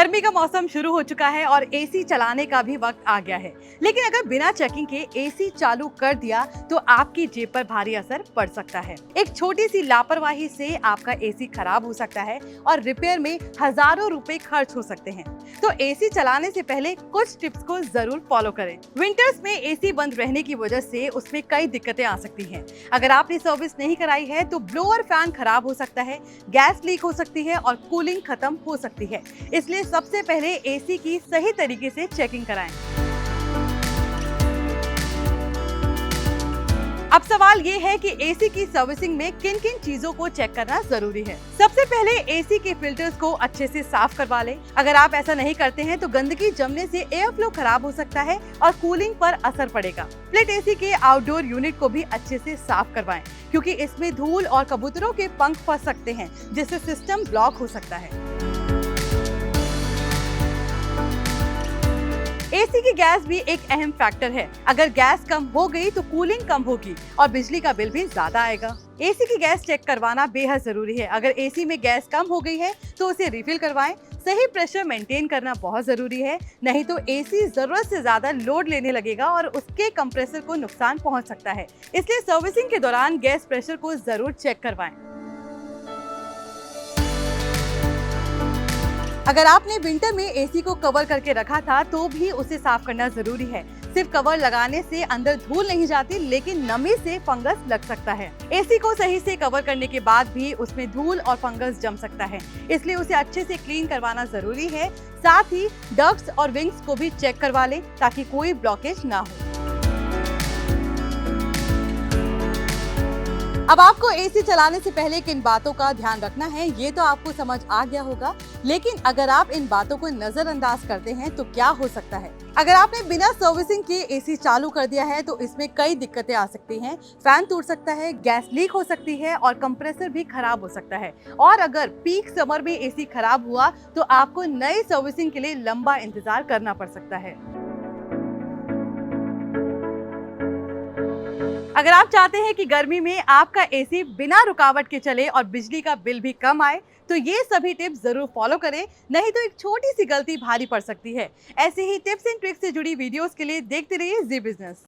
गर्मी का मौसम शुरू हो चुका है और एसी चलाने का भी वक्त आ गया है। लेकिन अगर बिना चेकिंग के एसी चालू कर दिया तो आपकी जेब पर भारी असर पड़ सकता है। एक छोटी सी लापरवाही से आपका एसी खराब हो सकता है और रिपेयर में हजारों रुपए खर्च हो सकते हैं। तो एसी चलाने से पहले कुछ टिप्स को जरूर फॉलो करें। विंटर्स में एसी बंद रहने की वजह से उसमें कई दिक्कतें आ सकती हैं। अगर आपने सर्विस नहीं कराई है तो ब्लोअर फैन खराब हो सकता है, गैस लीक हो सकती है और कूलिंग खत्म हो सकती है। इसलिए सबसे पहले एसी की सही तरीके से चेकिंग कराएं। अब सवाल ये है कि एसी की सर्विसिंग में किन किन चीजों को चेक करना जरूरी है। सबसे पहले एसी के फिल्टर्स को अच्छे से साफ करवा लें। अगर आप ऐसा नहीं करते हैं तो गंदगी जमने से एयर फ्लो खराब हो सकता है और कूलिंग पर असर पड़ेगा। स्प्लिट एसी के आउटडोर यूनिट को भी अच्छे से साफ करवाएं, क्योंकि इसमें धूल और कबूतरों के पंख फंस सकते हैं, जिससे सिस्टम ब्लॉक हो सकता है। एसी की गैस भी एक अहम फैक्टर है। अगर गैस कम हो गई तो कूलिंग कम होगी और बिजली का बिल भी ज्यादा आएगा। एसी की गैस चेक करवाना बेहद जरूरी है। अगर एसी में गैस कम हो गई है तो उसे रिफिल करवाएं। सही प्रेशर मेंटेन करना बहुत जरूरी है, नहीं तो एसी जरूरत से ज्यादा लोड लेने लगेगा और उसके कंप्रेसर को नुकसान पहुंच सकता है। इसलिए सर्विसिंग के दौरान गैस प्रेशर को जरूर चेक करवाएं। अगर आपने विंटर में एसी को कवर करके रखा था तो भी उसे साफ करना जरूरी है। सिर्फ कवर लगाने से अंदर धूल नहीं जाती, लेकिन नमी से फंगस लग सकता है। एसी को सही से कवर करने के बाद भी उसमें धूल और फंगस जम सकता है, इसलिए उसे अच्छे से क्लीन करवाना जरूरी है। साथ ही डक्ट्स और विंग्स को भी चेक करवा लें ताकि कोई ब्लॉकेज ना हो। अब आपको एसी चलाने से पहले किन बातों का ध्यान रखना है ये तो आपको समझ आ गया होगा, लेकिन अगर आप इन बातों को नजरअंदाज करते हैं तो क्या हो सकता है। अगर आपने बिना सर्विसिंग के एसी चालू कर दिया है तो इसमें कई दिक्कतें आ सकती हैं। फैन टूट सकता है, गैस लीक हो सकती है और कंप्रेसर भी खराब हो सकता है। और अगर पीक समर में एसी खराब हुआ तो आपको नई सर्विसिंग के लिए लंबा इंतजार करना पड़ सकता है। अगर आप चाहते हैं कि गर्मी में आपका एसी बिना रुकावट के चले और बिजली का बिल भी कम आए तो ये सभी टिप्स जरूर फॉलो करें, नहीं तो एक छोटी सी गलती भारी पड़ सकती है। ऐसे ही टिप्स एंड ट्रिक्स से जुड़ी वीडियोस के लिए देखते रहिए जी बिजनेस।